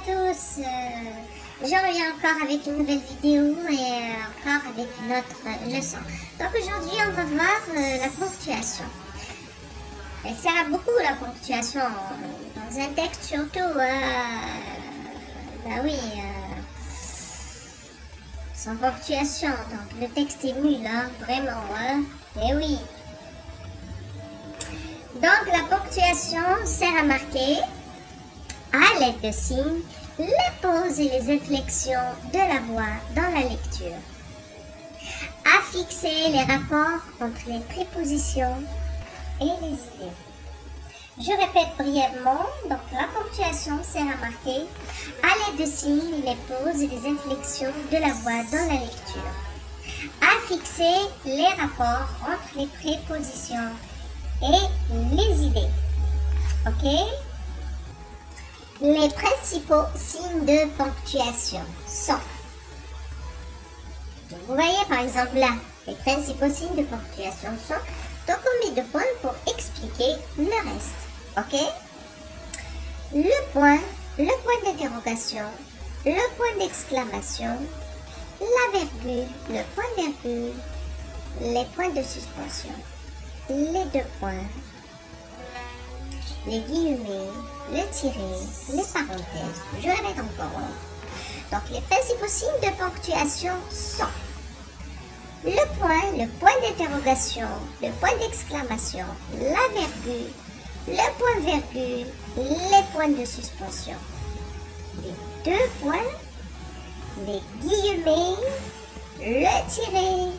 tous, je reviens encore avec une nouvelle vidéo et encore avec une autre leçon. Donc aujourd'hui on va voir la ponctuation. Elle sert à beaucoup la ponctuation dans un texte surtout, bah oui, sans ponctuation, donc le texte est nul, hein, vraiment, hein, et oui. Donc la ponctuation sert à marquer, à l'aide de signes, les pauses et les inflexions de la voix dans la lecture, à fixer les rapports entre les prépositions et les idées. Je répète brièvement, donc la ponctuation sert à marquer, à l'aide de signes, les pauses et les inflexions de la voix dans la lecture, à fixer les rapports entre les prépositions et les idées. Ok? Les principaux signes de ponctuation sont, donc vous voyez par exemple là, les principaux signes de ponctuation sont, donc on met 2 points pour expliquer le reste. Ok? Le point d'interrogation, le point d'exclamation, la virgule, le point virgule, les points de suspension, les 2 points, les guillemets, le tiret, les parenthèses. Je répète encore. Donc les principaux signes de ponctuation sont le point d'interrogation, le point d'exclamation, la virgule, le point virgule, les points de suspension, les 2 points, les guillemets, le tiret,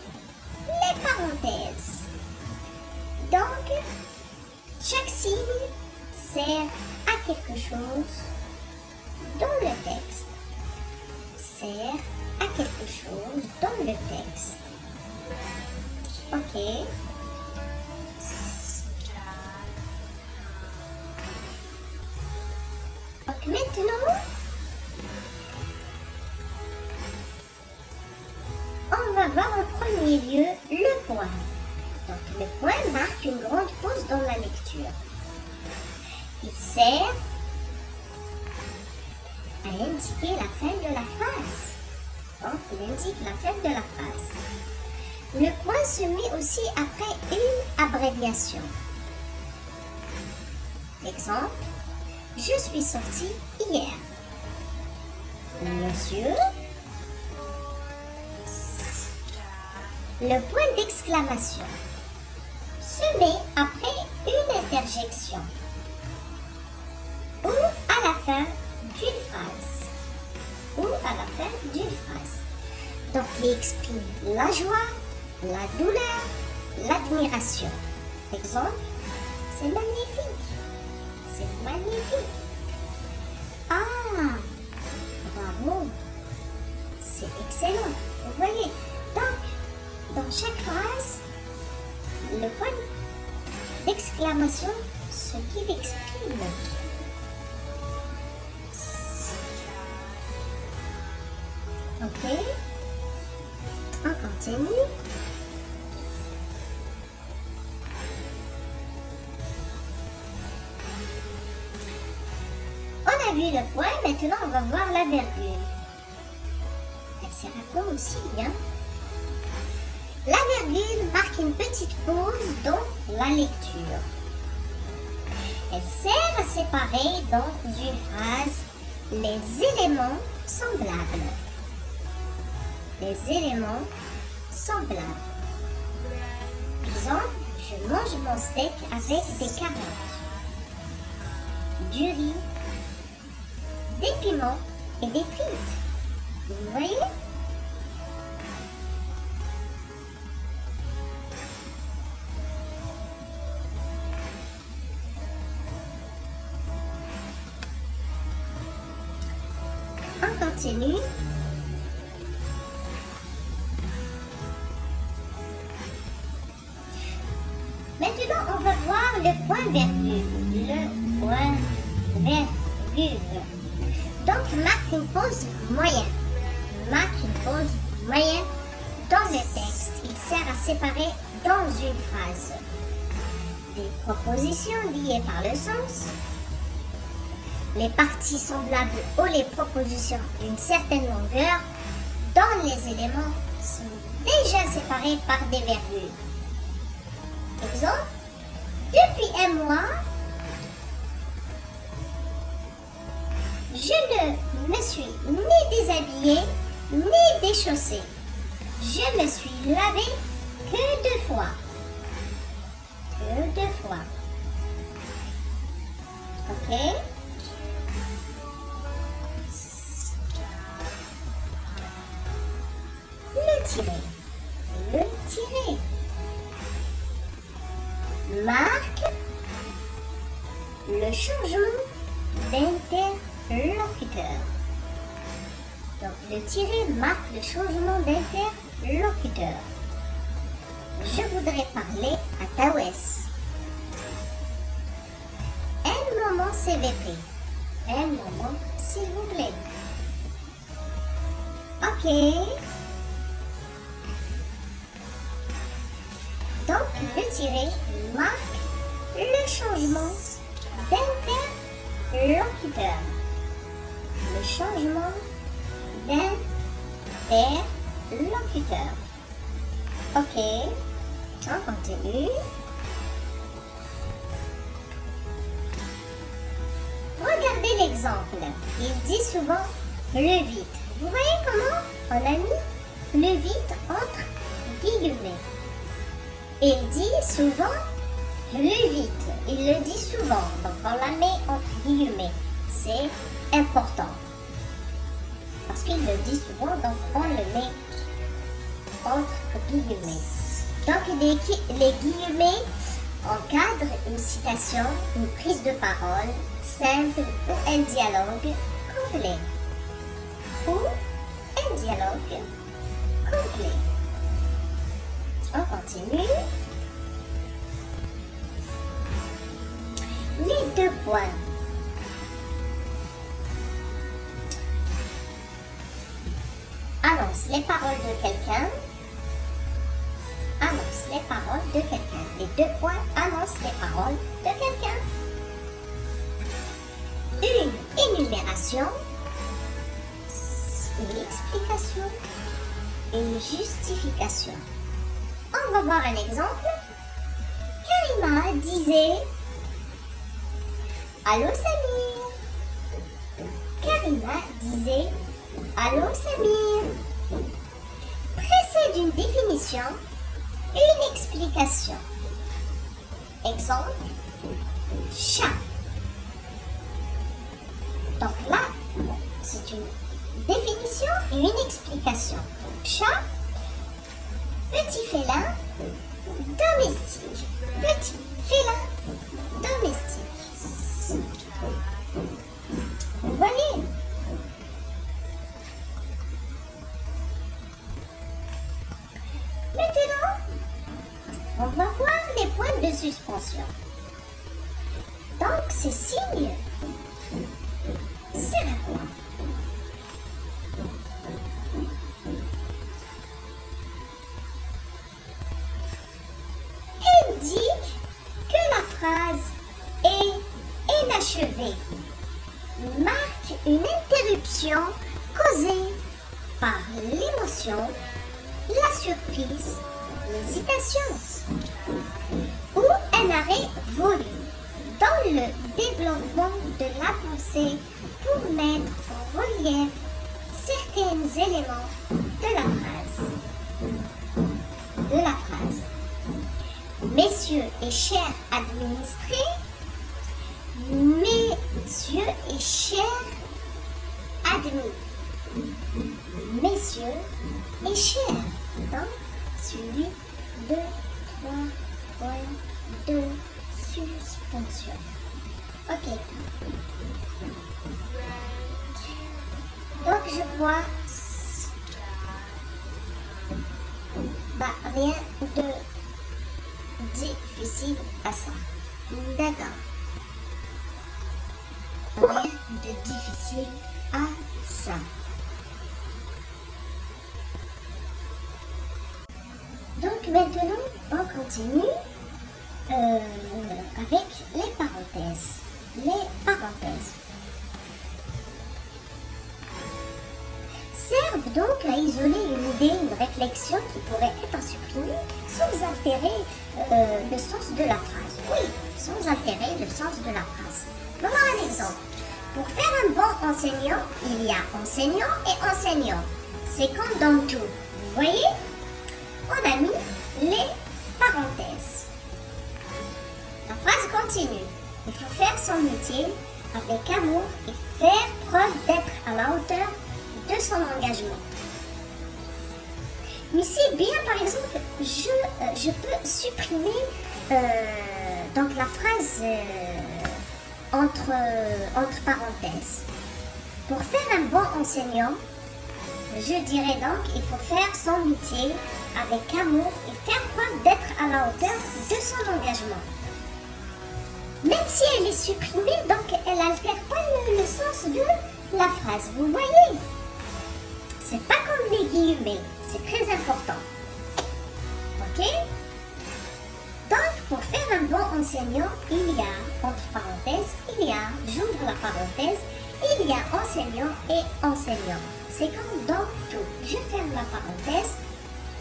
les parenthèses. Donc, chaque signe sert à quelque chose dans le texte. Sert à quelque chose dans le texte. Ok. Donc maintenant, on va voir en premier lieu le point. Donc le point marque une grande pause dans la lecture. Il sert à indiquer la fin de la phrase. Donc il indique la fin de la phrase. Le point se met aussi après une abréviation. Exemple, je suis sorti hier. Monsieur. Le point d'exclamation se met après une interjection ou à la fin d'une phrase. Ou à la fin d'une phrase. Donc, il exprime la joie, la douleur, l'admiration. Exemple, c'est magnifique. C'est magnifique. Ah, bravo. C'est excellent. Vous voyez. Donc, dans chaque phrase, le point d'exclamation, ce qu'il exprime. Ok, on continue. On a vu le point, maintenant on va voir la virgule. Elle sert à quoi aussi, hein? La virgule marque une petite pause dans la lecture. Elle sert à séparer dans une phrase les éléments semblables. Les éléments semblables. Exemple, je mange mon steak avec des carottes, du riz, des piments et des frites. Vous voyez? On continue. Maintenant, on va voir le point virgule. Le point virgule. Donc, marque une pause moyenne. Marque une pause moyenne dans le texte. Il sert à séparer dans une phrase des propositions liées par le sens, les parties semblables ou les propositions d'une certaine longueur dont les éléments sont déjà séparés par des virgules. Exemple, depuis un mois, je ne me suis ni déshabillée ni déchaussée. Je me suis lavée que 2 fois. Que 2 fois. Ok? Le tiret. Le tiret marque le changement d'interlocuteur. Donc, le tiret marque le changement d'interlocuteur. Je voudrais parler à Tawes. Un moment, CVP. Un moment, s'il vous plaît. Ok. Donc, le tiret marque le changement d'interlocuteur. Le changement d'interlocuteur. Ok, on continue. Regardez l'exemple. Il dit souvent le vide. Vous voyez comment on a mis le vide entre guillemets. Il dit souvent le vide. Il le dit souvent. Donc on la met entre guillemets. C'est important. Parce qu'il le dit souvent, donc on le met entre guillemets. Donc les guillemets encadrent une citation, une prise de parole simple ou un dialogue complet. Ou un dialogue complet. On continue. Les 2 points. Annonce les paroles de quelqu'un. Annonce les paroles de quelqu'un. Les 2 points annoncent les paroles de quelqu'un. Une énumération, une explication, une justification. On va voir un exemple. Karima disait allô Samir. Karima disait allô Samir. Précède une définition, une explication. Exemple, chat. Donc là, c'est une définition et une explication. Chat, petit félin domestique. Petit félin domestique. Vous voyez? Maintenant, on va voir les points de suspension. Donc, ces signes servent à quoi? Indique que la phrase est inachevée. Marque une interruption causée par l'émotion, la surprise, l'hésitation ou un arrêt voulu dans le développement de la pensée pour mettre en relief certains éléments de la phrase. Messieurs et chers administrés, messieurs et chers admis, messieurs et chers. Donc, suivi de 3 points de suspension. Ok. Donc, je vois rien de difficile à ça. D'accord. Rien de difficile à ça. Donc maintenant, on continue avec les parenthèses. Les parenthèses. servent donc à isoler une idée, une réflexion qui pourrait être supprimée sans altérer le sens de la phrase. Oui, sans altérer le sens de la phrase. Voilà un exemple. Pour faire un bon enseignant, il y a enseignant et enseignant. C'est comme dans tout. Vous voyez? On a mis les parenthèses. La phrase continue. Il faut faire son métier avec amour et faire preuve d'être à la hauteur de son engagement. Mais c'est bien, par exemple, je peux supprimer donc la phrase entre parenthèses. Pour faire un bon enseignant, je dirais donc il faut faire son métier avec amour et faire preuve d'être à la hauteur de son engagement. Même si elle est supprimée, donc elle n'altère pas le sens de la phrase. Vous voyez? C'est pas comme les guillemets, c'est très important. Ok? Donc, pour faire un bon enseignant, il y a, entre parenthèses, j'ouvre la parenthèse, il y a enseignant et enseignant. C'est comme dans tout. Je ferme la parenthèse.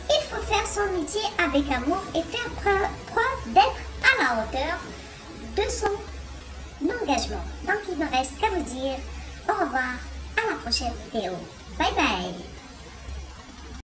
Il faut faire son métier avec amour et faire preuve d'être à la hauteur de son engagement. Donc, il ne reste qu'à vous dire au revoir à la prochaine vidéo. Bye bye!